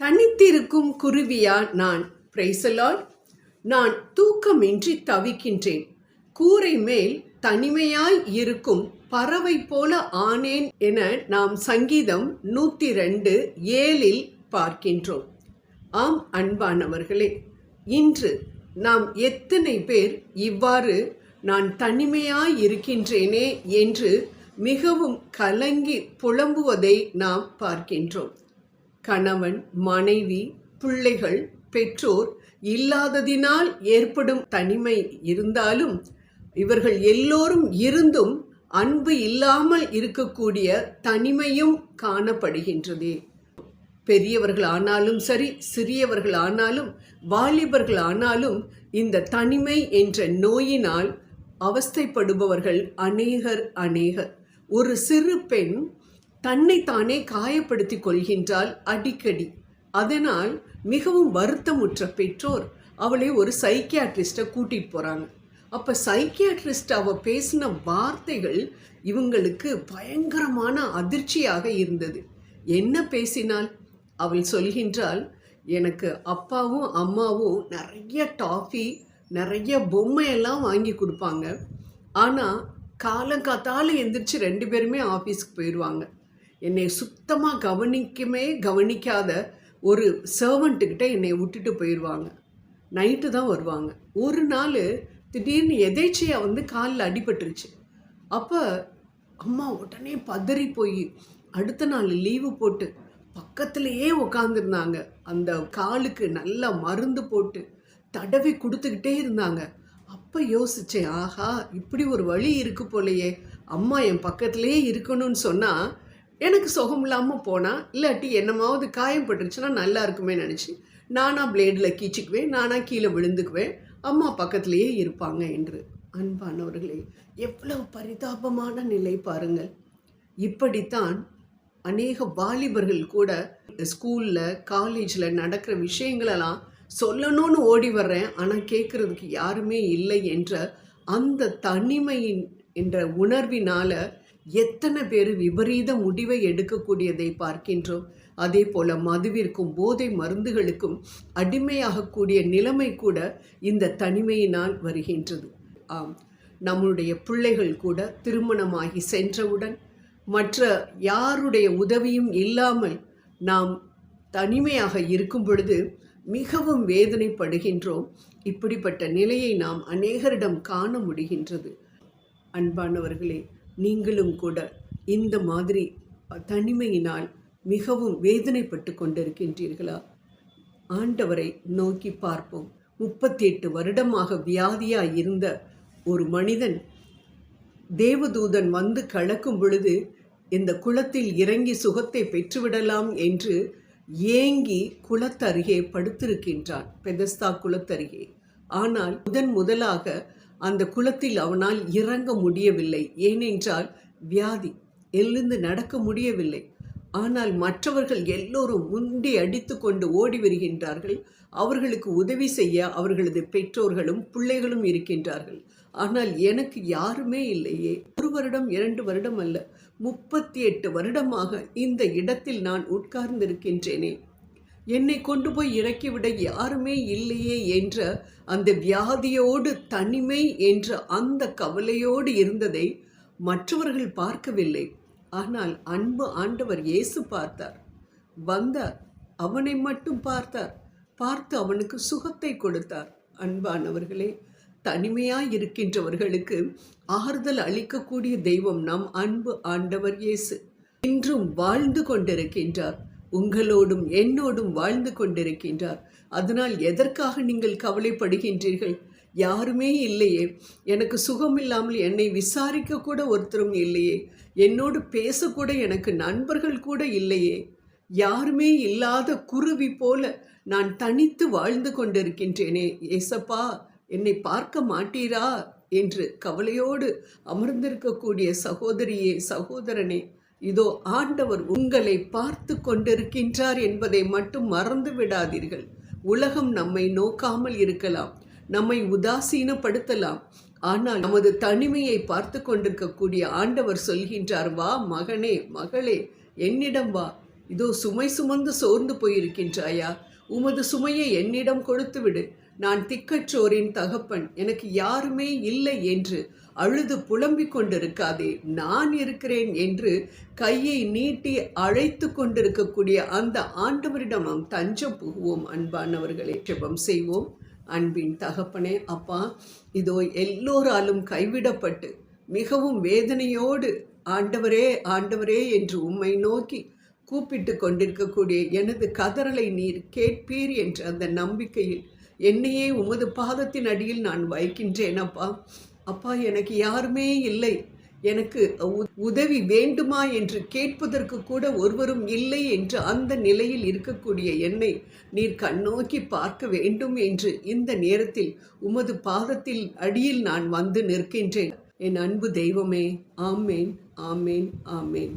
தனித்திருக்கும் குருவியா நான். Praise the Lord. நான் தூக்கமின்றி தவிக்கின்றேன், கூரை மேல் தனிமையாய் இருக்கும் பறவை போல ஆனேன் என நாம் சங்கீதம் 102:7 பார்க்கின்றோம். ஆம் அன்பானவர்களே, இன்று நாம் எத்தனை பேர் இவ்வாறு நான் தனிமையாய் இருக்கின்றேனே என்று மிகவும் கலங்கி புலம்புவதை நாம் பார்க்கின்றோம். கணவன், மனைவி, பிள்ளைகள், பெற்றோர் இல்லாததினால் ஏற்படும் தனிமை இருந்தாலும், இவர்கள் எல்லோரும் இருந்தும் அன்பு இல்லாமல் இருக்கக்கூடிய தனிமையும் காணப்படுகின்றதே. பெரியவர்கள் ஆனாலும் சரி, சிறியவர்கள் ஆனாலும், வாலிபர்கள் ஆனாலும் இந்த தனிமை என்ற நோயினால் அவஸ்தைப்படுபவர்கள் அநேகர். ஒரு சிறு பெண் தன்னைத்தானே காயப்படுத்தி கொள்கின்றாள் அடிக்கடி. அதனால் மிகவும் வருத்தமுற்ற பெற்றோர் அவளை ஒரு சைக்கியாட்ரிஸ்ட்டை கூட்டிகிட்டு போகிறாங்க. அப்போ சைக்கியாட்ரிஸ்ட் அவள் பேசின வார்த்தைகள் இவங்களுக்கு பயங்கரமான அதிர்ச்சியாக இருந்தது. என்ன பேசினாள்? அவள் சொல்கின்றாள், எனக்கு அப்பாவும் அம்மாவும் நிறைய டாஃபி, நிறைய பொம்மையெல்லாம் வாங்கி கொடுப்பாங்க. ஆனால் காலங்காத்தால எந்திரிச்சு 2 பேருமே ஆஃபீஸ்க்கு போயிடுவாங்க. என்னை சுத்தமாக கவனிக்காத ஒரு சர்வெண்ட்டுக்கிட்ட என்னை விட்டுட்டு போயிடுவாங்க. நைட்டு தான் வருவாங்க. ஒரு நாள் திடீர்னு எதேச்சையாக காலில் அடிபட்டுருச்சு. அப்போ அம்மா உடனே பதறி போய் அடுத்த நாள் லீவு போட்டு பக்கத்துலேயே உட்காந்துருந்தாங்க. அந்த காலுக்கு நல்லா மருந்து போட்டு தடவி கொடுத்துக்கிட்டே இருந்தாங்க. அப்போ யோசித்தேன், ஆஹா, இப்படி ஒரு வழி இருக்கு போலையே. அம்மா என் பக்கத்துலேயே இருக்கணும்னு சொன்னால் எனக்கு சுகம் இல்லாமல் போனால், இல்லாட்டி என்னமாவது காயப்பட்டுருச்சுன்னா நல்லா இருக்குமே நினச்சி நானாக பிளேடில் கீச்சிக்குவேன், நானாக கீழே விழுந்துக்குவேன், அம்மா பக்கத்துலேயே இருப்பாங்க என்று. அன்பானவர்களே, எவ்வளவு பரிதாபமான நிலை பாருங்கள். இப்படித்தான் அநேக வாலிபர்கள் கூட ஸ்கூலில், காலேஜில் நடக்கிற விஷயங்களெல்லாம் சொல்லணும்னு ஓடி வர்றேன், ஆனால் கேட்குறதுக்கு யாருமே இல்லை என்ற அந்த தனிமையின் என்ற உணர்வினால் எத்தனை பேர் விபரீத முடிவை எடுக்கக்கூடியதை பார்க்கின்றோம். அதே போல் மதுவிற்கும் போதை மருந்துகளுக்கும் அடிமையாகக்கூடிய நிலைமை கூட இந்த தனிமையினால் வருகின்றது. ஆம், நம்முடைய பிள்ளைகள் கூட திருமணமாகி சென்றவுடன் மற்ற யாருடைய உதவியும் இல்லாமல் நாம் தனிமையாக இருக்கும் பொழுது மிகவும் வேதனைப்படுகின்றோம். இப்படிப்பட்ட நிலையை நாம் அநேகரிடம் காண முடிகின்றது. அன்பானவர்களே, நீங்களும் கூட இந்த மாதிரி தனிமையினால் மிகவும் வேதனைப்பட்டு கொண்டிருக்கின்றீர்களா? ஆண்டவரை நோக்கி பார்ப்போம். 38 வருடமாக வியாதியாய் இருந்த ஒரு மனிதன் தேவதூதன் கலக்கும் பொழுது இந்த குளத்தில் இறங்கி சுகத்தை பெற்றுவிடலாம் என்று ஏங்கி குளத்தருகே படுத்திருக்கின்றான், பெதஸ்தா குளத்தருகே. ஆனால் முதலாக அந்த குளத்தில் அவனால் இறங்க முடியவில்லை. ஏனென்றால் வியாதி, எழுந்து நடக்க முடியவில்லை. ஆனால் மற்றவர்கள் எல்லோரும் முண்டி அடித்து கொண்டு ஓடி வருகின்றார்கள். அவர்களுக்கு உதவி செய்ய அவர்களது பெற்றோர்களும் பிள்ளைகளும் இருக்கின்றார்கள். ஆனால் எனக்கு யாருமே இல்லையே. 1 வருடம் 2 வருடம் அல்ல, 38 வருடமாக இந்த இடத்தில் நான் உட்கார்ந்திருக்கின்றேனே. என்னை கொண்டு போய் இறக்கிவிட யாருமே இல்லையே என்ற அந்த வியாதியோடு, தனிமை என்ற அந்த கவலையோடு இருந்ததை மற்றவர்கள் பார்க்கவில்லை. ஆனால் அன்பு ஆண்டவர் இயேசு பார்த்தார், வந்தார், அவனை மட்டும் பார்த்து அவனுக்கு சுகத்தை கொடுத்தார். அன்பானவர்களே, தனிமையாய் இருக்கின்றவர்களுக்கு ஆறுதல் அளிக்கக்கூடிய தெய்வம் நம் அன்பு ஆண்டவர் இயேசு. இன்றும் வாழ்ந்து கொண்டிருக்கின்றார், உங்களோடும் என்னோடும் வாழ்ந்து கொண்டிருக்கின்றார். அதனால் எதற்காக நீங்கள் கவலைப்படுகின்றீர்கள்? யாருமே இல்லையே, எனக்கு சுகம் இல்லாமல் என்னை விசாரிக்க கூட ஒருத்தரும் இல்லையே, என்னோடு பேசக்கூட எனக்கு நண்பர்கள் கூட இல்லையே, யாருமே இல்லாத குருவி போல நான் தனித்து வாழ்ந்து கொண்டிருக்கின்றேனே. ஏசப்பா, என்னை பார்க்க மாட்டீரா என்று கவலையோடு அமர்ந்திருக்கக்கூடிய சகோதரியே, சகோதரனே, இதோ ஆண்டவர் உங்களை பார்த்து கொண்டிருக்கின்றார் என்பதை மட்டும் மறந்து விடாதீர்கள். உலகம் நம்மை நோக்காமல் இருக்கலாம், நம்மை உதாசீனப்படுத்தலாம். ஆனால் நமது தனிமையை பார்த்து கொண்டிருக்கக்கூடிய ஆண்டவர் சொல்கின்றார், வா மகனே, மகளே, என்னிடம் வா, இதோ சுமை சுமந்து சோர்ந்து போயிருக்கின்றாயா? உமது சுமையை என்னிடம் கொடுத்து விடு. நான் திக்கற்றோரின் தகப்பன், எனக்கு யாருமே இல்லை என்று அழுது புலம்பிக் கொண்டிருக்காதே. நான் இருக்கிறேன் என்று கையை நீட்டி அழைத்து கொண்டிருக்கக்கூடிய அந்த ஆண்டவரிடம் நாம் தஞ்சம் புகுவோம். அன்பானவர்களே, ஜெபம் செய்வோம். அன்பின் தகப்பனே, அப்பா, இதோ எல்லோராலும் கைவிடப்பட்டு மிகவும் வேதனையோடு ஆண்டவரே ஆண்டவரே என்று உம்மை நோக்கி கூப்பிட்டு கொண்டிருக்கக்கூடிய எனது கதறலை நீர் கேட்பீர் என்ற அந்த நம்பிக்கையில் என்னையே உமது பாதத்தின் அடியில் நான் வைக்கின்றேன். அப்பா, அப்பா, எனக்கு யாருமே இல்லை, எனக்கு உதவி வேண்டுமா என்று கேட்பதற்கு கூட ஒருவரும் இல்லை என்று அந்த நிலையில் இருக்கக்கூடிய என்னை நீர் கண்ணோக்கி பார்க்க வேண்டும் என்று இந்த நேரத்தில் உமது பாதத்தில் அடியில் நான் வந்து நிற்கின்றேன். என் அன்பு தெய்வமே, ஆமேன், ஆமேன், ஆமேன்.